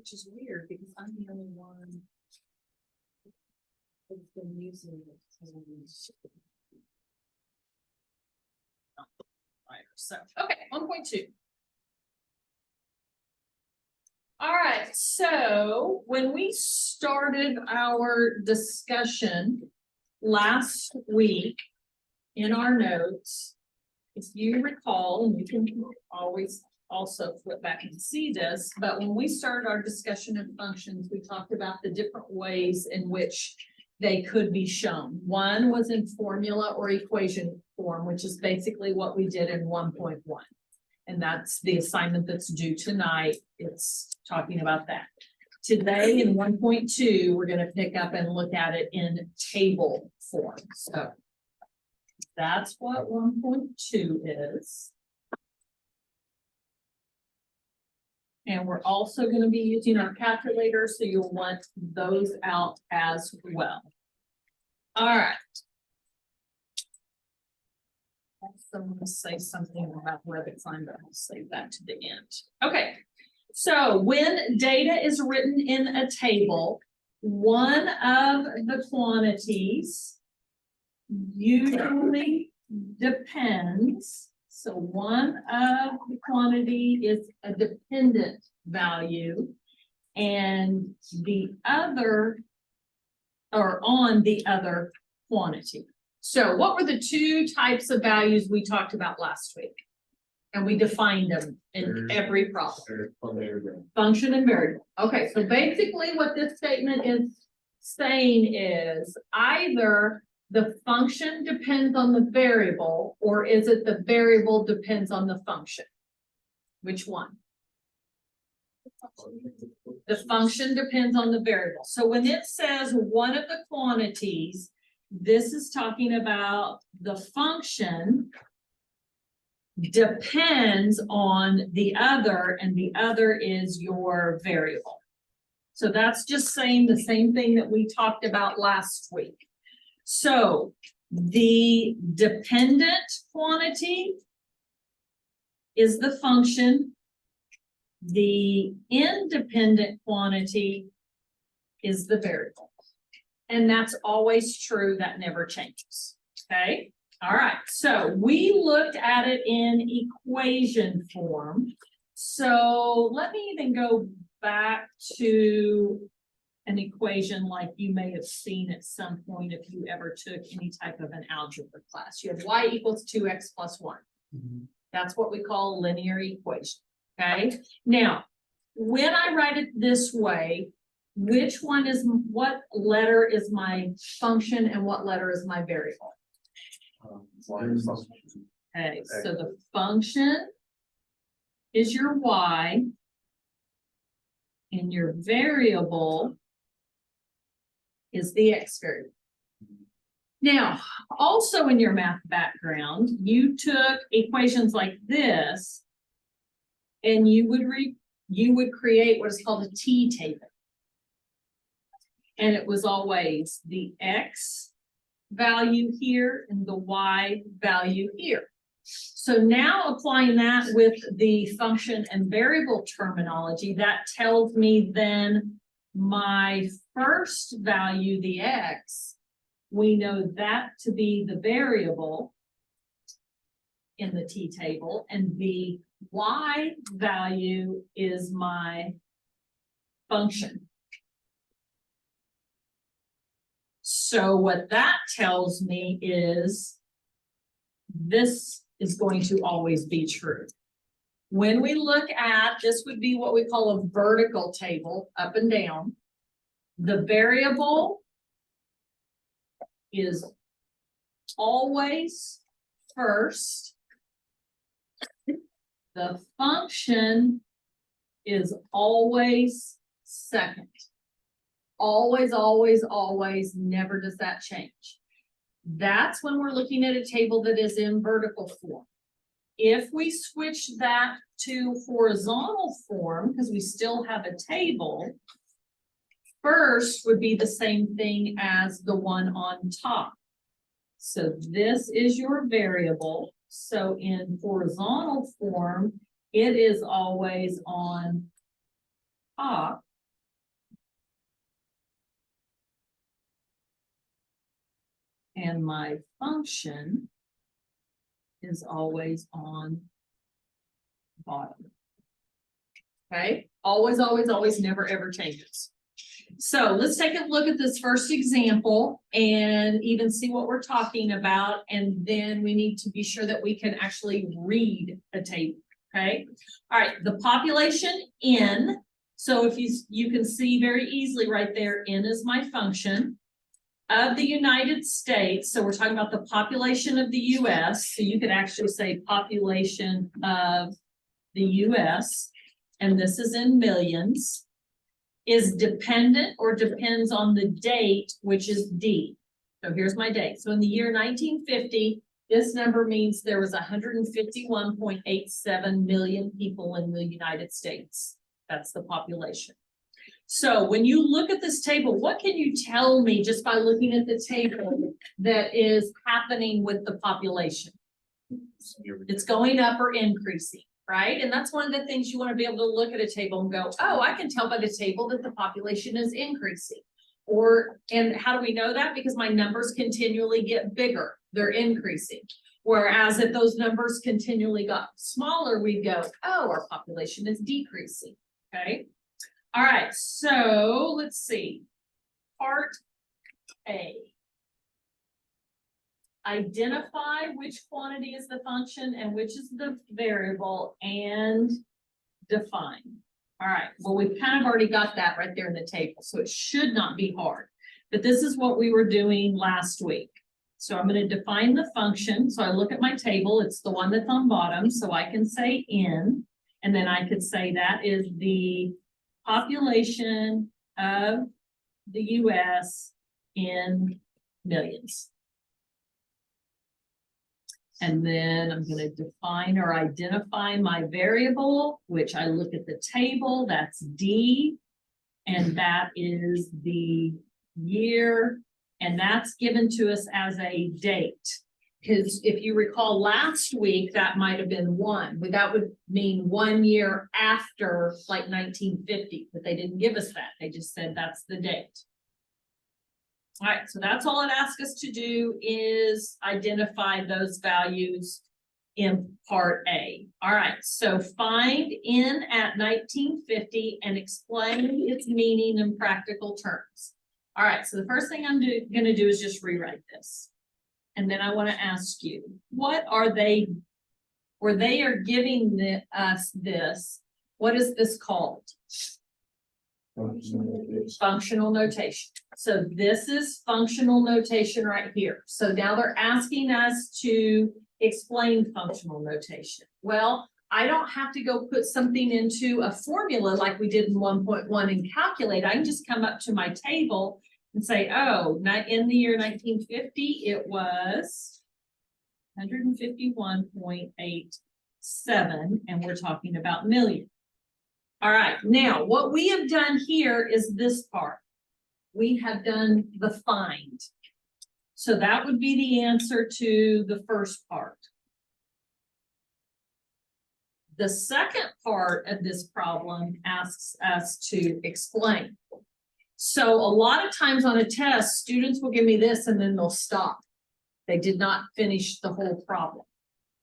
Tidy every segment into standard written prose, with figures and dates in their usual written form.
Which is weird because I'm the only one that's been using it. So, okay, 1.2. All right, so when we started our discussion last week in our notes, if you recall, and you can always also flip back and see this, but when we started our discussion of functions, we talked about the different ways in which they could be shown. One was in formula or equation form, which is basically what we did in 1.1. And that's the assignment that's due tonight. It's talking about that. Today in 1.2, we're going to pick up and look at it in table form. So that's what 1.2 is. And we're also going to be using our calculator, so you'll want those out as well. All right. I'm going to say something about web design, but I'll save that to the end. Okay. So when data is written in a table, one of the quantities usually depends. So one of the quantity is a dependent value, and the other, or on the other quantity. So what were the two types of values we talked about last week? And we defined them in every problem. Function and variable. Okay, so basically what this statement is saying is either the function depends on the variable, or is it the variable depends on the function? Which one? The function depends on the variable. So when it says one of the quantities, this is talking about the function depends on the other, and the other is your variable. So that's just saying the same thing that we talked about last week. So the dependent quantity is the function. The independent quantity is the variable. And that's always true. That never changes. Okay. All right. So we looked at it in equation form. So let me even go back to an equation like you may have seen at some point if you ever took any type of an algebra class. You have y equals 2x plus 1. That's what we call a linear equation. Okay. Now, when I write it this way, which one is, what letter is my function and what letter is my variable? Okay, so the function is your y, and your variable is the x variable. Now, also in your math background, you took equations like this, and you would create what is called a T table. And it was always the x value here and the y value here. So now applying that with the function and variable terminology, that tells me then my first value, the x, we know that to be the variable in the T table, and the y value is my function. So what that tells me is this is going to always be true. When we look at, this would be what we call a vertical table, up and down. The variable is always first. The function is always second. Always, always, always, never does that change. That's when we're looking at a table that is in vertical form. If we switch that to horizontal form, because we still have a table, first would be the same thing as the one on top. So this is your variable. So in horizontal form, it is always on top. And my function is always on bottom. Okay, always, always, always, never, ever changes. So let's take a look at this first example and even see what we're talking about. And then we need to be sure that we can actually read a table. Okay. All right. The population N. So if you can see very easily right there, N is my function of the United States. So we're talking about the population of the US. So you could actually say population of the US, and this is in millions, is dependent or depends on the date, which is D. So here's my date. So in the year 1950, this number means there was 151.87 million people in the United States. That's the population. So when you look at this table, what can you tell me just by looking at the table that is happening with the population? It's going up or increasing, right? And that's one of the things you want to be able to look at a table and go, oh, I can tell by the table that the population is increasing. And how do we know that? Because my numbers continually get bigger, they're increasing. Whereas if those numbers continually got smaller, we'd go, oh, our population is decreasing, okay? All right, so let's see. Part A. Identify which quantity is the function and which is the variable and define. All right, well, we've kind of already got that right there in the table, so it should not be hard. But this is what we were doing last week. So I'm going to define the function. So I look at my table, it's the one that's on bottom, so I can say N, and then I could say that is the population of the US in millions. And then I'm going to define or identify my variable, which I look at the table, that's D, and that is the year, and that's given to us as a date. Because if you recall last week, that might have been one, but that would mean 1 year after like 1950, but they didn't give us that. They just said that's the date. All right, so that's all it asks us to do is identify those values in part A. All right, so find N at 1950 and explain its meaning in practical terms. All right, so the first thing I'm going to do is just rewrite this. And then I want to ask you, what are they, or they are giving us this, what is this called? Functional notation. So this is functional notation right here. So now they're asking us to explain functional notation. Well, I don't have to go put something into a formula like we did in 1.1 and calculate. I can just come up to my table and say, oh, in the year 1950, it was 151.87, and we're talking about million. All right, now what we have done here is this part. We have done the find. So that would be the answer to the first part. The second part of this problem asks us to explain. So a lot of times on a test, students will give me this and then they'll stop. They did not finish the whole problem.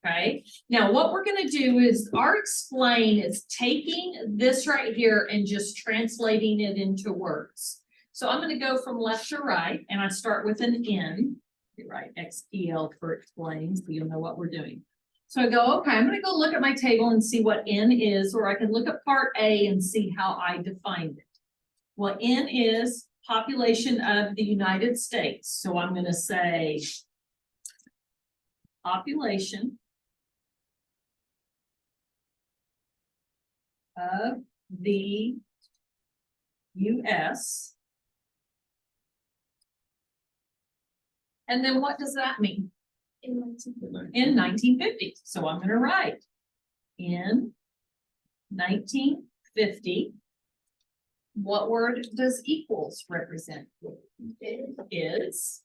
Okay, now what we're going to do is our explain is taking this right here and just translating it into words. So I'm going to go from left to right, and I start with an N. Right, XEL for explain, so you'll know what we're doing. So I go, okay, I'm going to go look at my table and see what N is, or I can look at part A and see how I defined it. Well, N is population of the United States. So I'm going to say population of the US. And then what does that mean? In 1950. So I'm going to write in 1950. What word does equals represent? Is.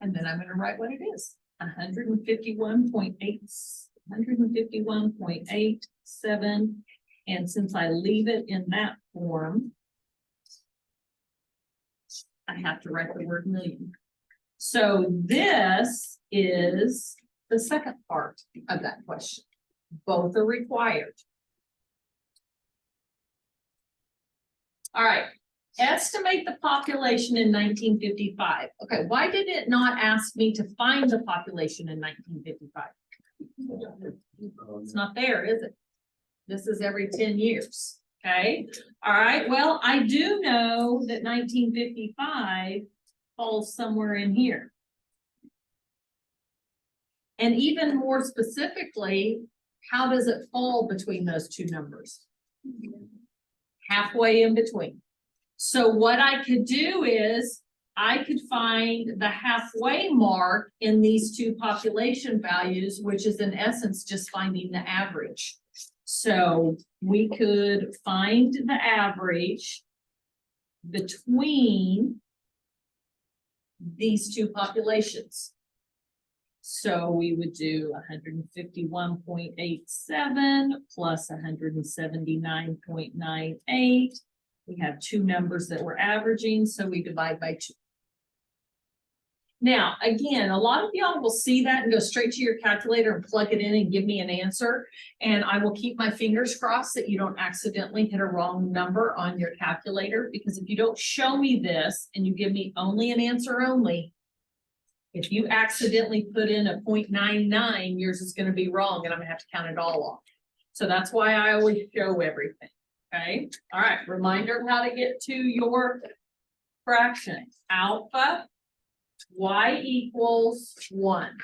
And then I'm going to write what it is. 151.87. And since I leave it in that form, I have to write the word million. So this is the second part of that question. Both are required. All right, estimate the population in 1955. Okay, why did it not ask me to find the population in 1955? It's not there, is it? This is every 10 years, okay? All right, well, I do know that 1955 falls somewhere in here. And even more specifically, how does it fall between those two numbers? Halfway in between. So what I could do is I could find the halfway mark in these two population values, which is in essence just finding the average. So we could find the average between these two populations. So we would do 151.87 plus 179.98. We have two numbers that we're averaging, so we divide by 2. Now, again, a lot of y'all will see that and go straight to your calculator and plug it in and give me an answer. And I will keep my fingers crossed that you don't accidentally hit a wrong number on your calculator, because if you don't show me this and you give me only an answer only, if you accidentally put in a 0.99, yours is going to be wrong and I'm gonna have to count it all off. So that's why I always show everything. Okay. All right. Reminder of how to get to your fraction. Alpha y equals 1.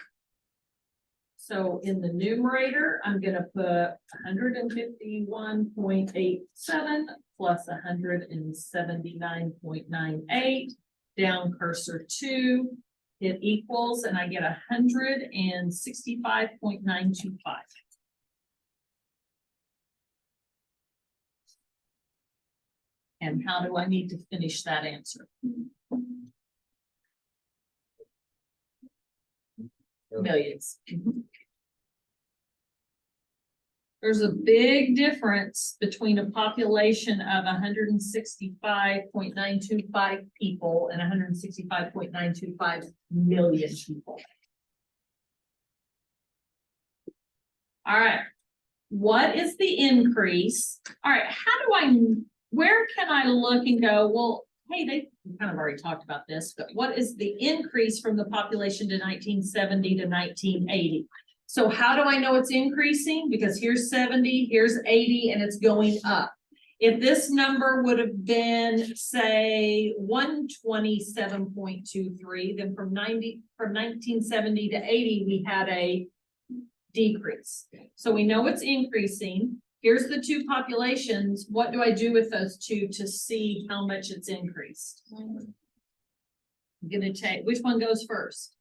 So in the numerator, I'm going to put 151.87 plus 179.98, down cursor 2, it equals, and I get 165.925. And how do I need to finish that answer? Millions. There's a big difference between a population of 165.925 people and 165.925 million people. All right. What is the increase? All right. Where can I look and go, well, hey, they kind of already talked about this, but what is the increase from the population to 1970 to 1980? So how do I know it's increasing? Because here's 70, here's 80, and it's going up. If this number would have been, say, 127.23, then from 1970 to 80, we had a decrease. So we know it's increasing. Here's the two populations. What do I do with those two to see how much it's increased? I'm gonna take, which one goes first?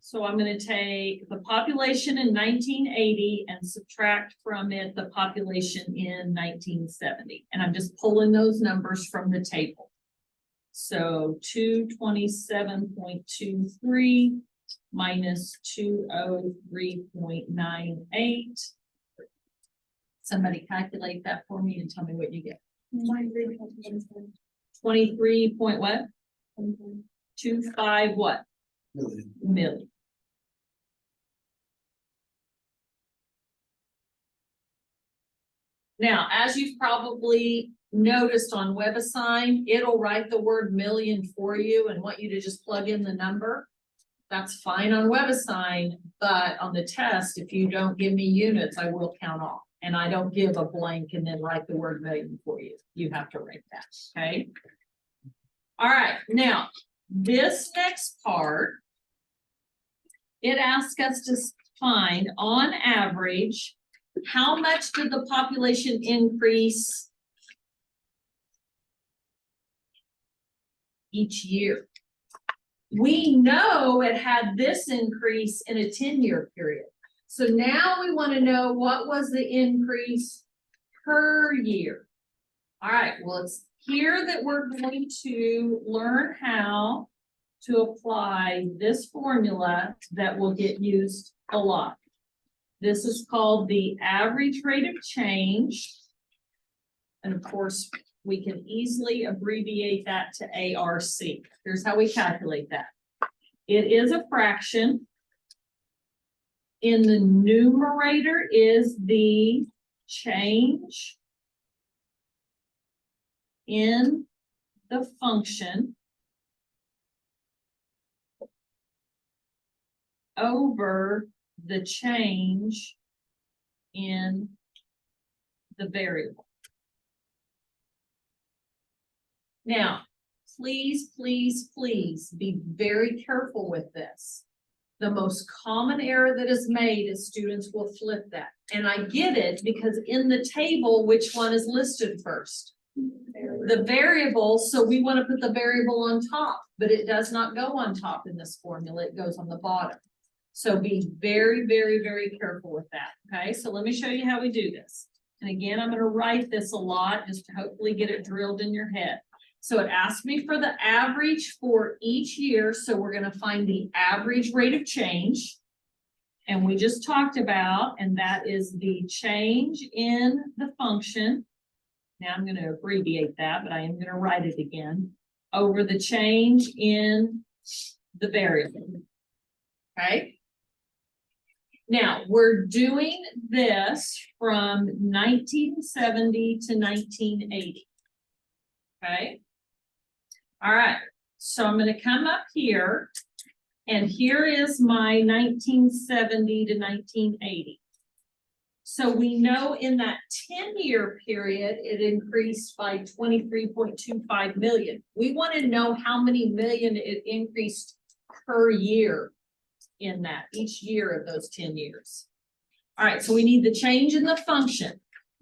So I'm going to take the population in 1980 and subtract from it the population in 1970. And I'm just pulling those numbers from the table. So 227.23 minus 203.98. Somebody calculate that for me and tell me what you get. 23 point what? 25 what? Million. Now, as you've probably noticed on WebAssign, it'll write the word million for you and want you to just plug in the number. That's fine on WebAssign, but on the test, if you don't give me units, I will count off. And I don't give a blank and then write the word million for you. You have to write that, okay? All right, now, this next part, it asks us to find, on average, how much did the population increase each year? We know it had this increase in a 10-year period. So now we want to know what was the increase per year. All right, well, it's here that we're going to learn how to apply this formula that will get used a lot. This is called the average rate of change. And of course, we can easily abbreviate that to ARC. Here's how we calculate that. It is a fraction. In the numerator is the change in the function over the change in the variable. Now, please, please, please be very careful with this. The most common error that is made is students will flip that. And I get it because in the table, which one is listed first? The variable, so we want to put the variable on top, but it does not go on top in this formula, it goes on the bottom. So be very, very, very careful with that, okay? So let me show you how we do this. And again, I'm going to write this a lot just to hopefully get it drilled in your head. So it asks me for the average for each year, so we're going to find the average rate of change. And we just talked about, and that is the change in the function. Now I'm going to abbreviate that, but I am going to write it again, over the change in the variable. Okay. Now we're doing this from 1970 to 1980. Okay. All right. So I'm going to come up here, and here is my 1970 to 1980. So we know in that 10-year period, it increased by 23.25 million. We want to know how many million it increased per year in that, each year of those 10 years. All right, so we need the change in the function.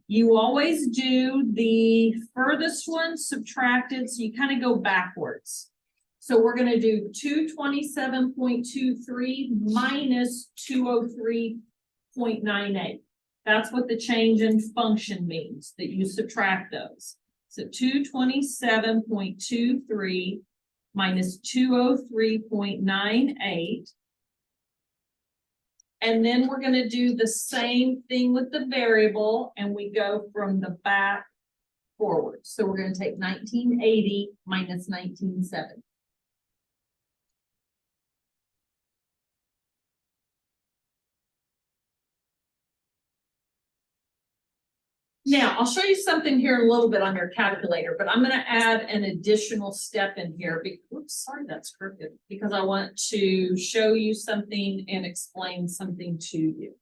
You always do the furthest one subtracted, so you kind of go backwards. So we're going to do 227.23 minus 203.98. That's what the change in function means, that you subtract those. So 227.23 minus 203.98. And then we're going to do the same thing with the variable, and we go from the back forward. So we're going to take 1980 minus 1970. Now, I'll show you something here in a little bit on your calculator, but I'm going to add an additional step in here. Oops, sorry, that's crooked, because I want to show you something and explain something to you.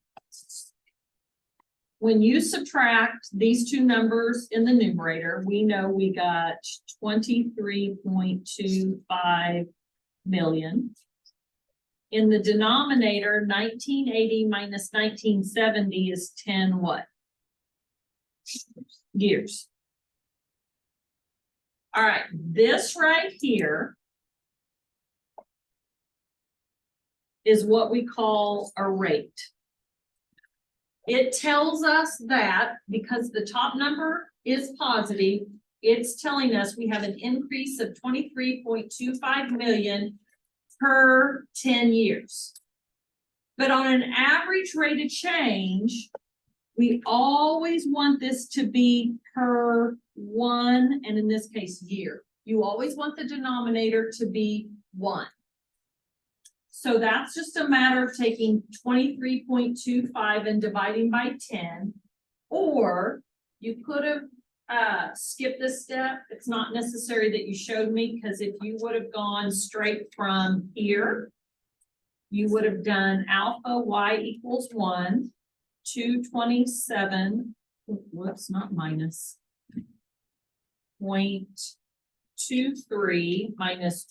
When you subtract these two numbers in the numerator, we know we got 23.25 million. In the denominator, 1980 minus 1970 is 10 what? Years. All right, this right here is what we call a rate. It tells us that because the top number is positive, it's telling us we have an increase of 23.25 million per 10 years. But on an average rate of change, we always want this to be per one, and in this case, year. You always want the denominator to be 1. So that's just a matter of taking 23.25 and dividing by 10, or you could have skipped this step. It's not necessary that you showed me, because if you would have gone straight from here, you would have done alpha y equals 1. 227, whoops, not minus, 0.23 minus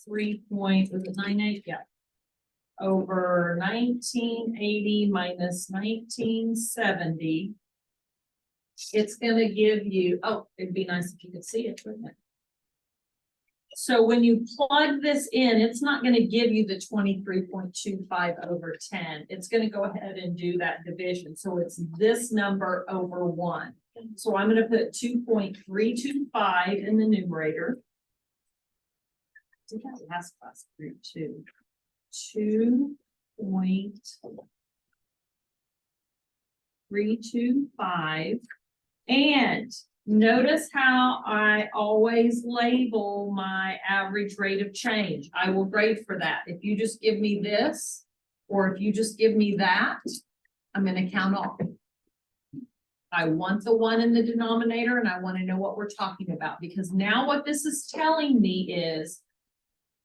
203.98, yeah, over 1980 minus 1970. It's going to give you, oh, it'd be nice if you could see it, wouldn't it? So when you plug this in, it's not going to give you the 23.25 over 10. It's going to go ahead and do that division. So it's this number over 1. So I'm going to put 2.325 in the numerator. I did that last class group too. 2.325. And Notice how I always label my average rate of change. I will grade for that. If you just give me this, or if you just give me that, I'm going to count off. I want the one in the denominator, and I want to know what we're talking about, because now what this is telling me is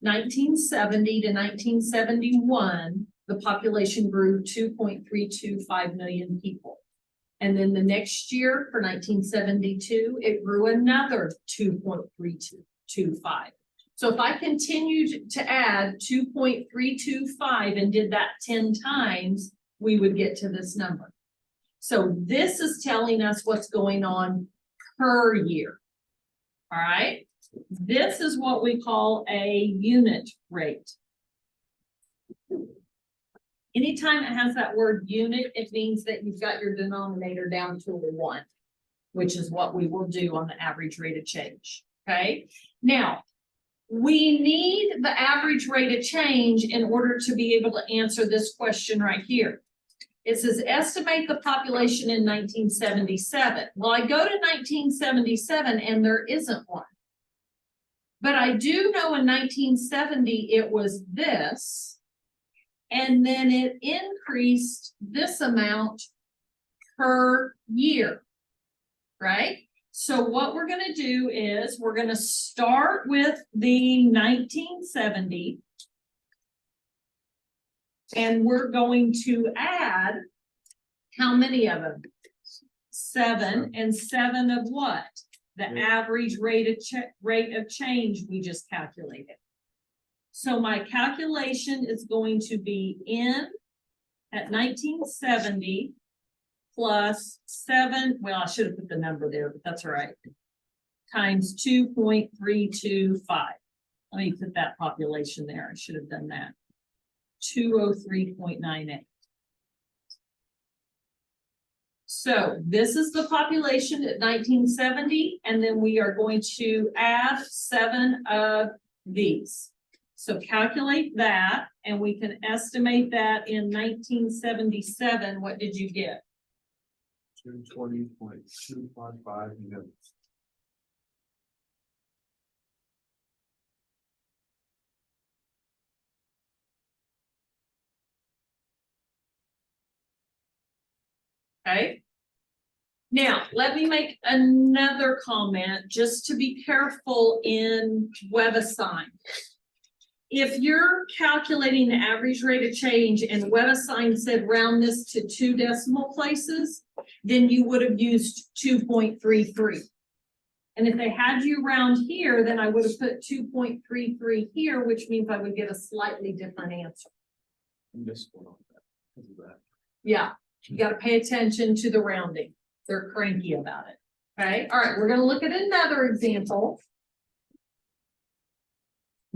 1970 to 1971, the population grew 2.325 million people. And then the next year, for 1972, it grew another 2.325. So if I continued to add 2.325 and did that 10 times, we would get to this number. So this is telling us what's going on per year. All right. This is what we call a unit rate. Anytime it has that word unit, it means that you've got your denominator down to a 1, which is what we will do on the average rate of change. Okay. Now, we need the average rate of change in order to be able to answer this question right here. It says, estimate the population in 1977. Well, I go to 1977 and there isn't one. But I do know in 1970 it was this. And then it increased this amount per year, right? So what we're going to do is we're going to start with the 1970. And we're going to add how many of them? 7, and 7 of what? The average rate of change we just calculated. So my calculation is going to be N at 1970 plus 7. Well, I should have put the number there, but that's all right. Times 2.325. Let me put that population there. I should have done that. 203.98. So this is the population at 1970, and then we are going to add 7 of these. So calculate that, and we can estimate that in 1977. What did you get? 220.255 units. Okay. Now, let me make another comment just to be careful in WebAssign. If you're calculating the average rate of change and WebAssign said round this to 2 decimal places, then you would have used 2.33. And if they had you round here, then I would have put 2.33 here, which means I would get a slightly different answer. This one on that. Yeah, you got to pay attention to the rounding. They're cranky about it. Okay, all right, we're going to look at another example.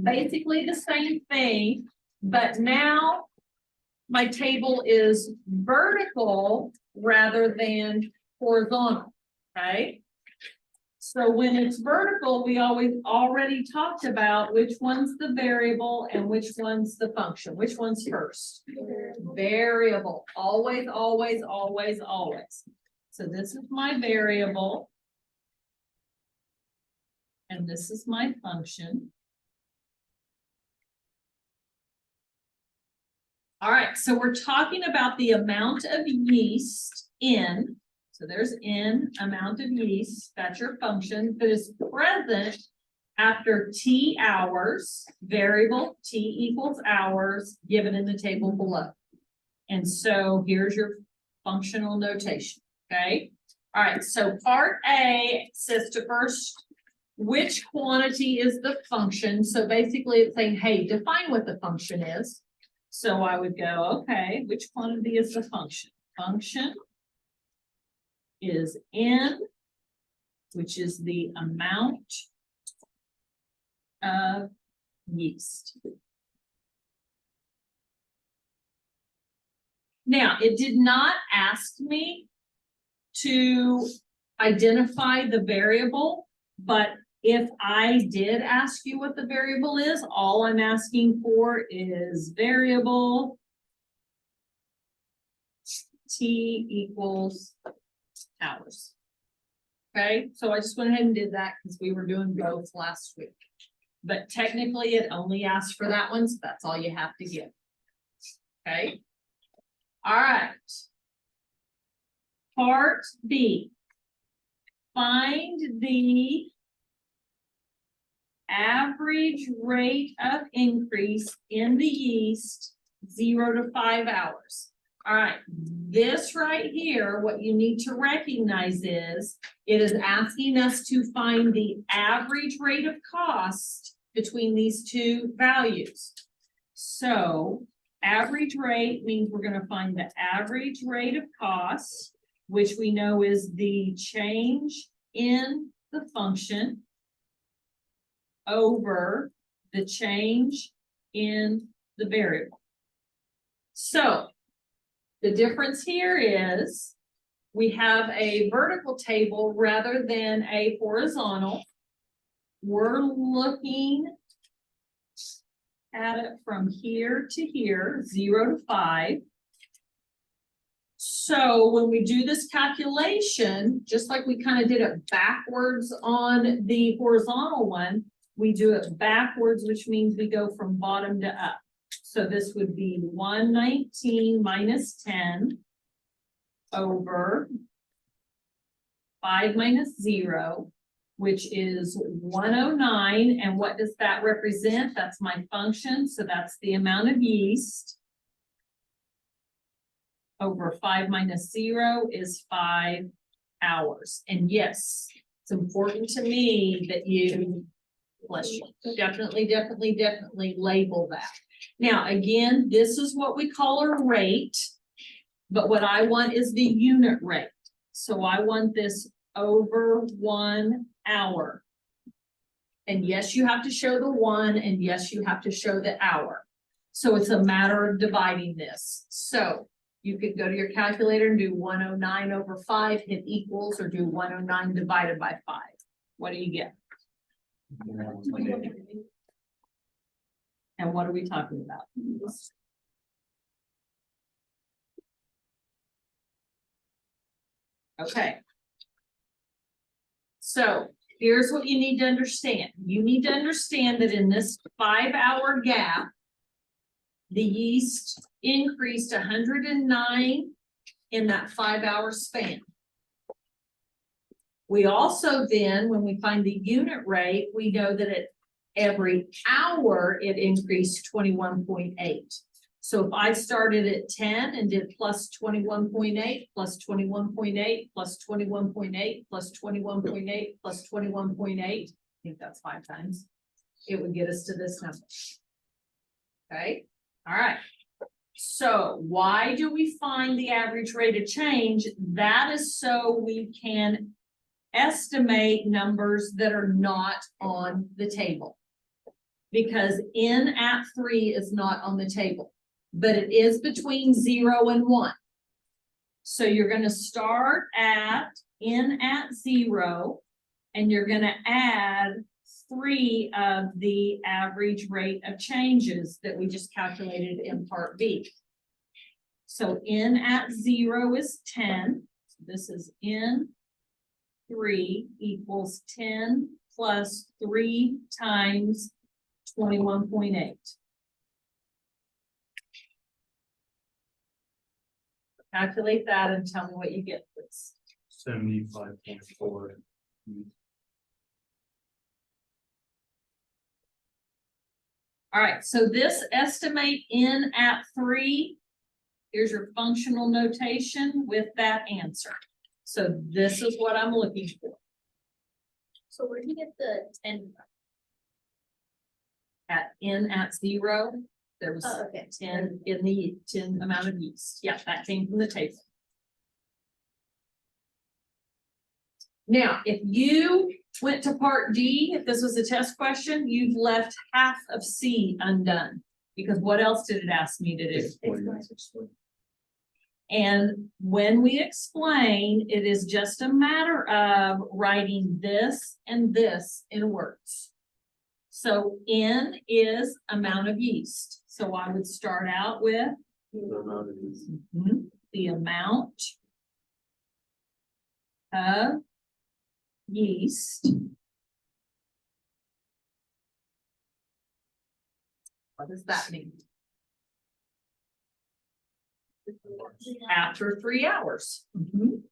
Basically the same thing, but now my table is vertical rather than horizontal. Okay, so when it's vertical, we already talked about which one's the variable and which one's the function. Which one's first? Variable. Always, always, always, always. So this is my variable, and this is my function. All right, so we're talking about the amount of yeast in, so there's N, amount of yeast, that's your function, that is present after T hours, variable T equals hours, given in the table below. And so here's your functional notation, okay? All right, so part A says to first, which quantity is the function? So basically it's saying, hey, define what the function is. So I would go, okay, which quantity is the function? Function is N, which is the amount of yeast. Now, it did not ask me to identify the variable, but if I did ask you what the variable is, all I'm asking for is variable T equals hours. Okay, so I just went ahead and did that because we were doing both last week. But technically, it only asked for that one, so that's all you have to give. Okay? All right. Part B. Find the average rate of increase in the yeast 0 to 5 hours. All right, this right here, what you need to recognize is it is asking us to find the average rate of cost between these two values. So average rate means we're going to find the average rate of cost, which we know is the change in the function over the change in the variable. So the difference here is we have a vertical table rather than a horizontal. We're looking at it from here to here, 0 to 5. So when we do this calculation, just like we kind of did it backwards on the horizontal one, we do it backwards, which means we go from bottom to up. So this would be 119 minus 10 over 5 minus 0, which is 109. And what does that represent? That's my function. So that's the amount of yeast. Over 5 minus 0 is 5 hours. And yes, it's important to me that you, bless you, definitely label that. Now, again, this is what we call a rate, but what I want is the unit rate. So I want this over 1 hour. And yes, you have to show the 1, and yes, you have to show the hour. So it's a matter of dividing this. So you could go to your calculator and do 109 over 5, hit equals, or do 109 divided by 5. What do you get? And what are we talking about? Okay. So here's what you need to understand. You need to understand that in this 5-hour gap, the yeast increased 109 in that 5-hour span. We also then, when we find the unit rate, we know that at every hour it increased 21.8. So if I started at 10 and did plus 21.8, plus 21.8, plus 21.8, plus 21.8, plus 21.8, I think that's 5 times, it would get us to this number. Okay, all right. So why do we find the average rate of change? That is so we can estimate numbers that are not on the table. Because N at 3 is not on the table, but it is between 0 and 1. So you're going to start at N at 0, and you're going to add 3 of the average rate of changes that we just calculated in part B. So N at 0 is 10. So this is N 3 equals 10 plus 3 times 21.8. Calculate that and tell me what you get, please. 75.4. All right, so this estimate N at 3, here's your functional notation with that answer. So this is what I'm looking for. So where do you get the 10 from? At N at 0, there was Oh, okay. 10 in the 10 amount of yeast. Yeah, that came from the table. Now, if you went to part D, if this was a test question, you've left half of C undone. Because what else did it ask me to do? And when we explain, it is just a matter of writing this and this in words. So N is amount of yeast. So I would start out with the amount of yeast. What does that mean? After 3 hours. Mhm.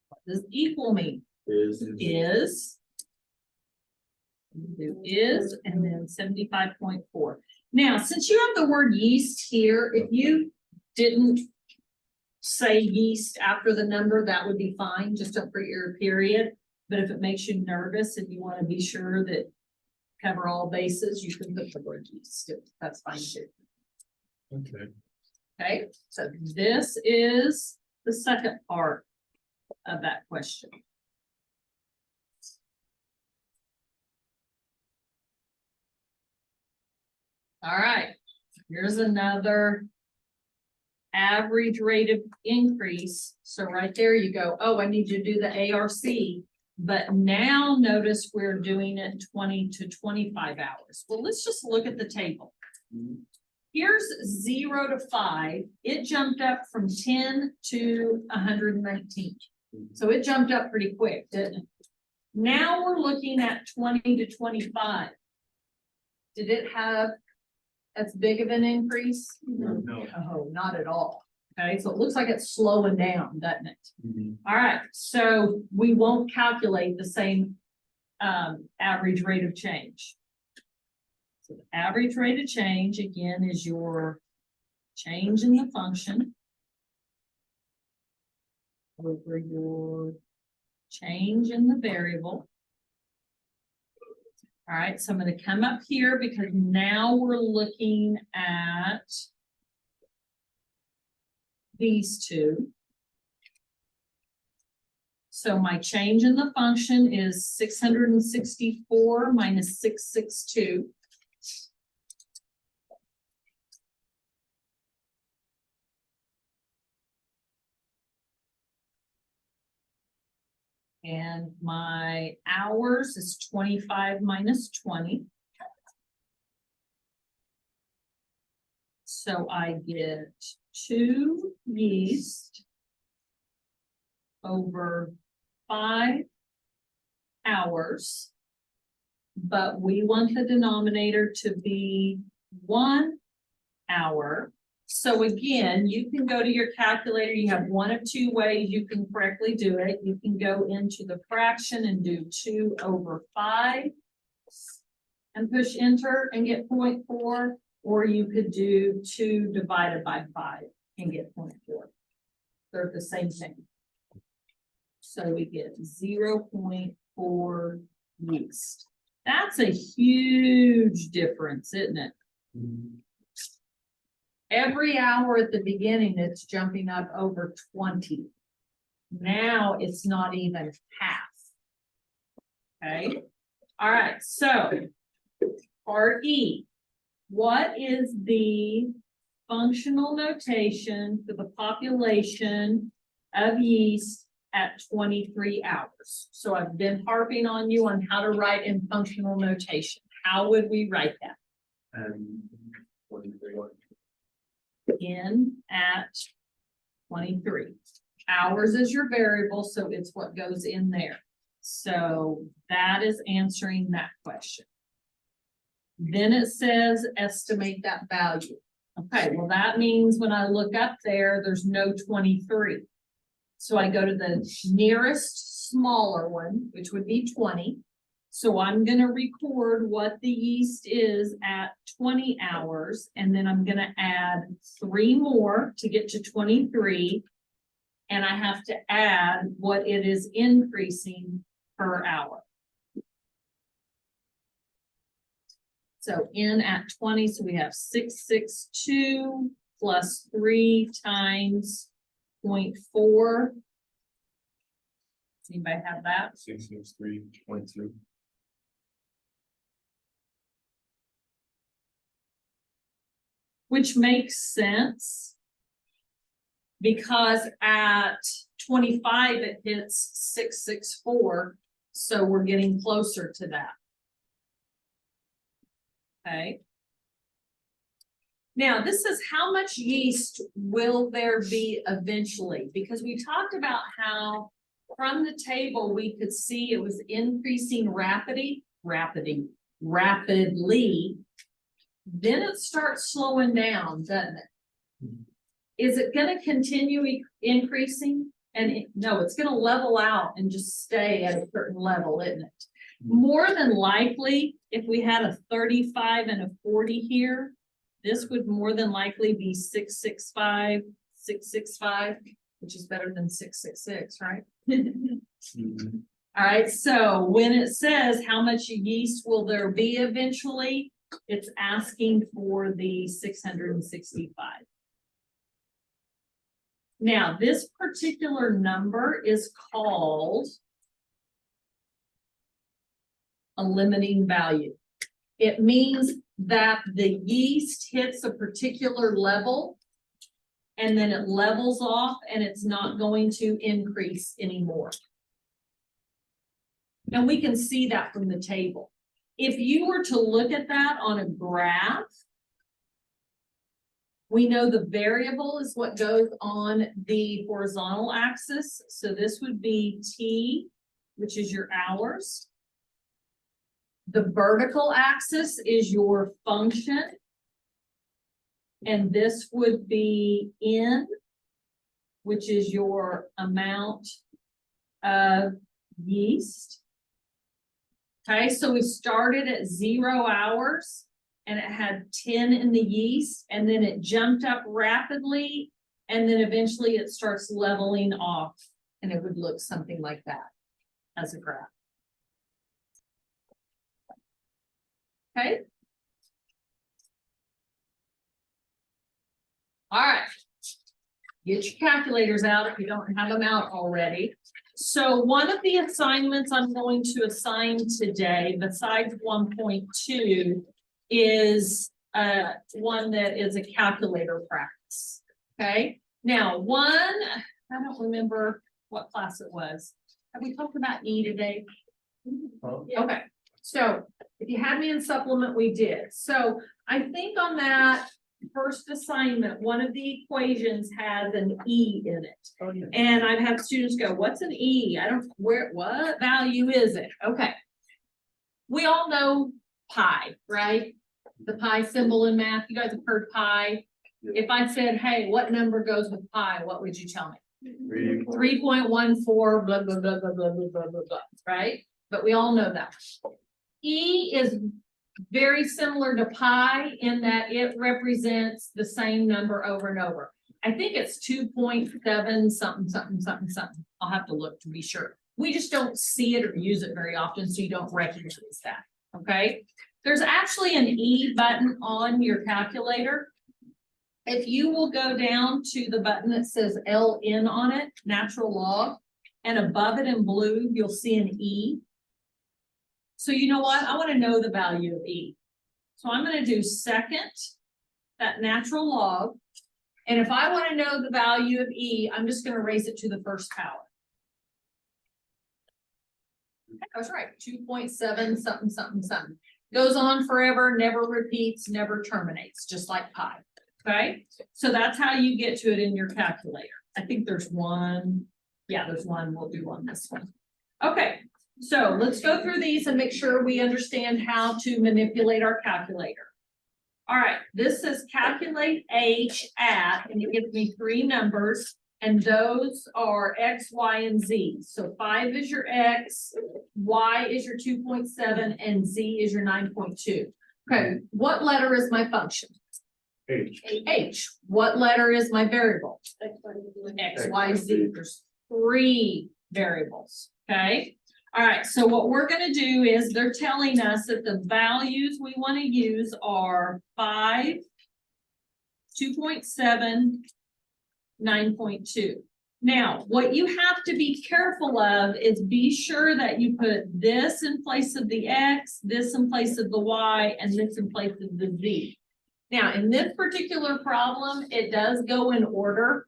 What does equal mean? Is. Do is, and then 75.4. Now, since you have the word yeast here, if you didn't say yeast after the number, that would be fine. Just don't put your period. But if it makes you nervous and you want to be sure that cover all bases, you can put the word yeast. That's fine too. Okay. Okay, so this is the second part of that question. All right, here's another average rate of increase. So right there you go, oh, I need to do the ARC. But now notice we're doing it 20 to 25 hours. Well, let's just look at the table. Here's 0 to 5. It jumped up from 10 to 119. So it jumped up pretty quick, didn't it? Now we're looking at 20 to 25. Did it have as big of an increase? No. Oh, not at all. Okay, so it looks like it's slowing down, doesn't it? Mhm. All right, so we won't calculate the same average rate of change. So the average rate of change, again, is your change in the function over your change in the variable. All right, so I'm going to come up here because now we're looking at these two. So my change in the function is 664 minus 662. And my hours is 25 minus 20. So I get 2 yeast over 5 hours. But we want the denominator to be 1 hour. So again, you can go to your calculator. You have one of two ways you can correctly do it. You can go into the fraction and do 2 over 5 and push enter and get 0.4, or you could do 2 divided by 5 and get 0.4. They're the same thing. So we get 0.4 yeast. That's a huge difference, isn't it? Mhm. Every hour at the beginning, it's jumping up over 20. Now it's not even half. Okay. All right. So part E, what is the functional notation for the population of yeast at 23 hours? So I've been harping on you on how to write in functional notation. How would we write that? And 23. In at 23. Hours is your variable, so it's what goes in there. So that is answering that question. Then it says estimate that value. Okay, well, that means when I look up there, there's no 23. So I go to the nearest smaller one, which would be 20. So I'm going to record what the yeast is at 20 hours, and then I'm going to add 3 more to get to 23. And I have to add what it is increasing per hour. So in at 20, so we have 662 plus 3 times 0.4. Does anybody have that? 663.2. Which makes sense because at 25, it hits 664. So we're getting closer to that. Okay. Now, this is how much yeast will there be eventually? Because we talked about how from the table, we could see it was increasing rapidly. Then it starts slowing down, doesn't it? Is it gonna continue increasing? And no, it's gonna level out and just stay at a certain level, isn't it? More than likely, if we had a 35 and a 40 here, this would more than likely be 665, 665, which is better than 666, right? Mhm. All right, so when it says how much yeast will there be eventually, it's asking for the 665. Now, this particular number is called a limiting value. It means that the yeast hits a particular level and then it levels off and it's not going to increase anymore. And we can see that from the table. If you were to look at that on a graph, we know the variable is what goes on the horizontal axis. So this would be T, which is your hours. The vertical axis is your function. And this would be N, which is your amount of yeast. Okay, so we started at 0 hours and it had 10 in the yeast, and then it jumped up rapidly, and then eventually it starts leveling off, and it would look something like that as a graph. Okay. All right. Get your calculators out if you don't have them out already. So one of the assignments I'm going to assign today, besides 1.2, is one that is a calculator practice. Okay. Now, I don't remember what class it was. Have we talked about E today? Huh? Okay. So if you had me in supplement, we did. So I think on that first assignment, one of the equations has an E in it. Oh, yeah. And I've had students go, what's an E? What value is it? Okay. We all know pi, right? The pi symbol in math. You guys have heard pi. Yeah. If I said, hey, what number goes with pi? What would you tell me? 3.14, blah, blah, blah, blah, blah, blah, blah, blah, blah, right? But we all know that. E is very similar to pi in that it represents the same number over and over. I think it's 2.7 something, something, something, something. I'll have to look to be sure. We just don't see it or use it very often, so you don't recognize that, okay? There's actually an E button on your calculator. If you will go down to the button that says LN on it, natural log, and above it in blue, you'll see an E. So you know what? I want to know the value of E. So I'm going to do second, that natural log. And if I want to know the value of E, I'm just going to raise it to the first power. I was right, 2.7 something, something, something. Goes on forever, never repeats, never terminates, just like pi. Okay, so that's how you get to it in your calculator. I think there's one. Yeah, there's one. We'll do on this one. Okay. So let's go through these and make sure we understand how to manipulate our calculator. All right, this says calculate H at, and it gives me 3 numbers, and those are X, Y, and Z. So 5 is your X, Y is your 2.7, and Z is your 9.2. Okay, what letter is my function? H. H. What letter is my variable? X, Y, Z. There's 3 variables, okay? All right, so what we're going to do is they're telling us that the values we want to use are 5, 2.7, 9.2. Now, what you have to be careful of is be sure that you put this in place of the X, this in place of the Y, and this in place of the Z. Now, in this particular problem, it does go in order.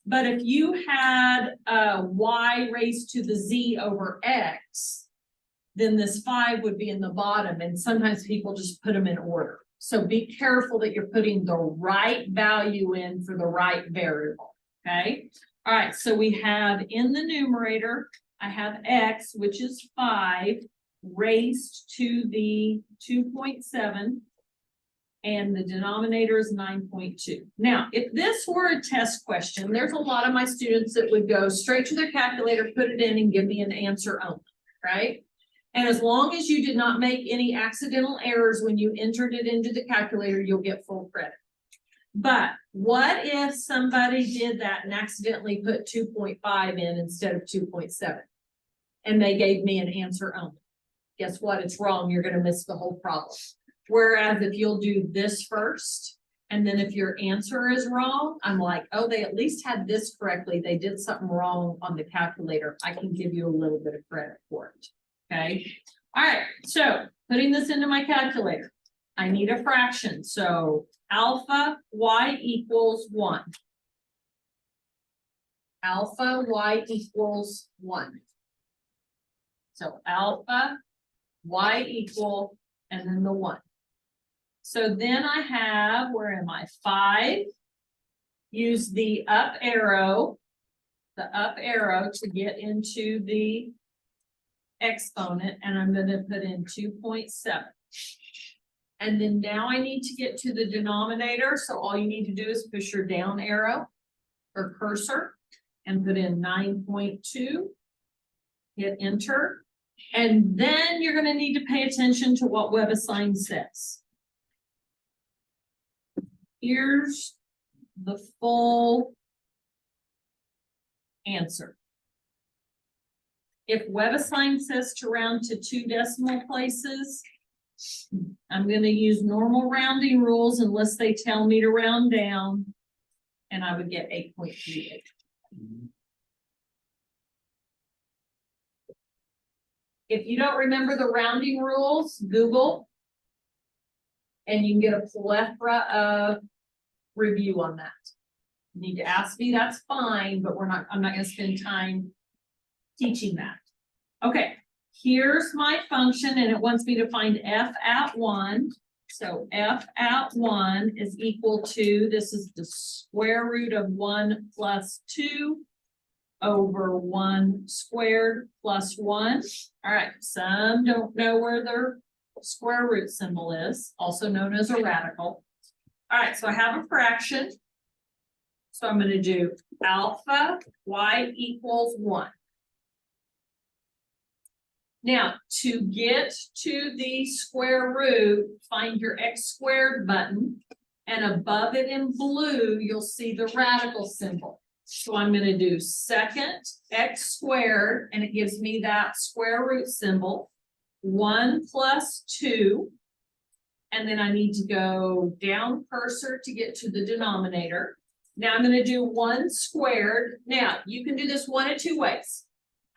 But if you had Y raised to the Z over X, then this 5 would be in the bottom, and sometimes people just put them in order. So be careful that you're putting the right value in for the right variable, okay? All right, so we have in the numerator, I have x, which is 5, raised to the 2.7. And the denominator is 9.2. Now, if this were a test question, there's a lot of my students that would go straight to their calculator, put it in and give me an answer only, right? And as long as you did not make any accidental errors when you entered it into the calculator, you'll get full credit. But what if somebody did that and accidentally put 2.5 in instead of 2.7? And they gave me an answer only. Guess what? It's wrong. You're going to miss the whole problem. Whereas if you'll do this first, and then if your answer is wrong, I'm like, oh, they at least had this correctly. They did something wrong on the calculator. I can give you a little bit of credit for it. Okay. All right. So putting this into my calculator, I need a fraction. So alpha y equals 1. Alpha y equals 1. So alpha y equal, and then the 1. So then I have, where am I? 5. Use the up arrow to get into the exponent, and I'm going to put in 2.7. And then now I need to get to the denominator. So all you need to do is push your down arrow or cursor and put in 9.2. Hit enter. And then you're going to need to pay attention to what WebAssign says. Here's the full answer. If WebAssign says to round to 2 decimal places, I'm going to use normal rounding rules unless they tell me to round down, and I would get 8.38. If you don't remember the rounding rules, Google, and you can get a plethora of review on that. You need to ask me, that's fine, but I'm not going to spend time teaching that. Okay, here's my function, and it wants me to find f at 1. So f at 1 is equal to, this is the square root of 1 plus 2 over 1 squared plus 1. All right, some don't know where their square root symbol is, also known as a radical. All right, so I have a fraction. So I'm going to do alpha y equals 1. Now, to get to the square root, find your x squared button, and above it in blue, you'll see the radical symbol. So I'm going to do second x squared, and it gives me that square root symbol, 1 plus 2. And then I need to go down cursor to get to the denominator. Now I'm going to do 1 squared. Now you can do this one of 2 ways.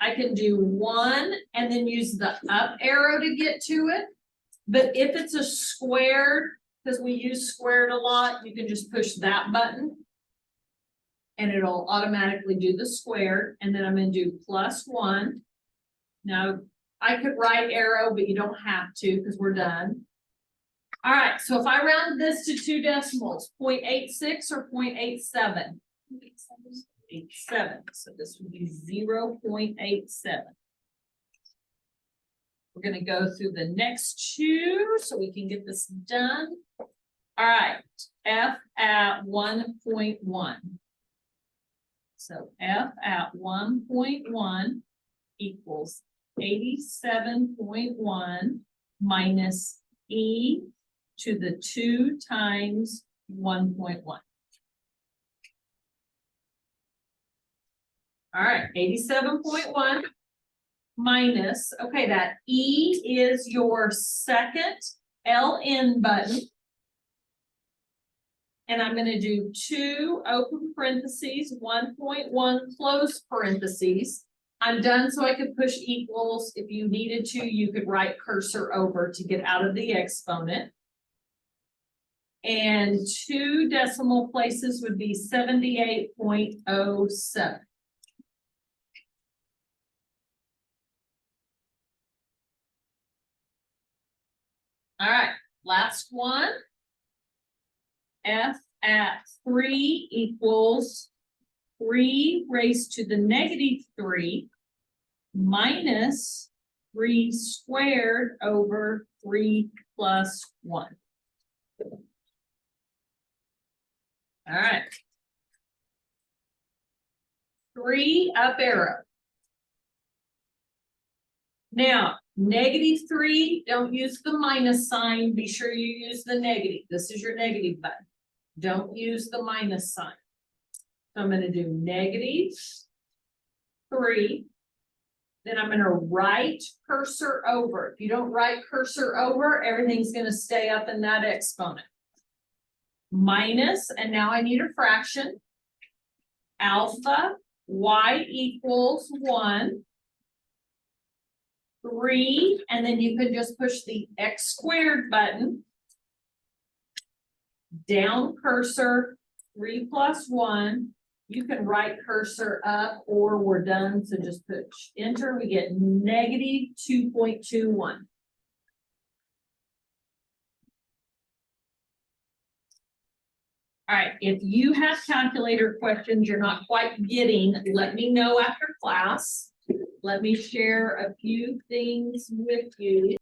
I can do 1 and then use the up arrow to get to it. But if it's a squared, because we use squared a lot, you can just push that button and it'll automatically do the squared. And then I'm going to do plus 1. Now I could right arrow, but you don't have to because we're done. All right, so if I round this to 2 decimals, 0.86 or 0.87? 0.87, so this would be 0.87. We're going to go through the next 2 so we can get this done. All right, f at 1.1. So f at 1.1 equals 87.1 minus e to the 2 times 1.1. All right, 87.1 minus, okay, that E is your second LN button. And I'm going to do 2 open parentheses, 1.1 close parentheses. I'm done, so I could push equals. If you needed to, you could write cursor over to get out of the exponent. And 2 decimal places would be 78.07. All right, last one. F at 3 equals 3 raised to the negative 3 minus 3 squared over 3 plus 1. All right. 3 up arrow. Now, -3, don't use the minus sign. Be sure you use the negative. This is your negative button. Don't use the minus sign. So I'm going to do -3. Then I'm going to write cursor over. If you don't write cursor over, everything's going to stay up in that exponent. Minus, and now I need a fraction. Alpha y equals 1. 3, and then you can just push the x squared button. Down cursor, 3 plus 1. You can write cursor up or we're done. So just push enter. We get -2.21. All right, if you have calculator questions you're not quite getting, let me know after class. Let me share a few things with you.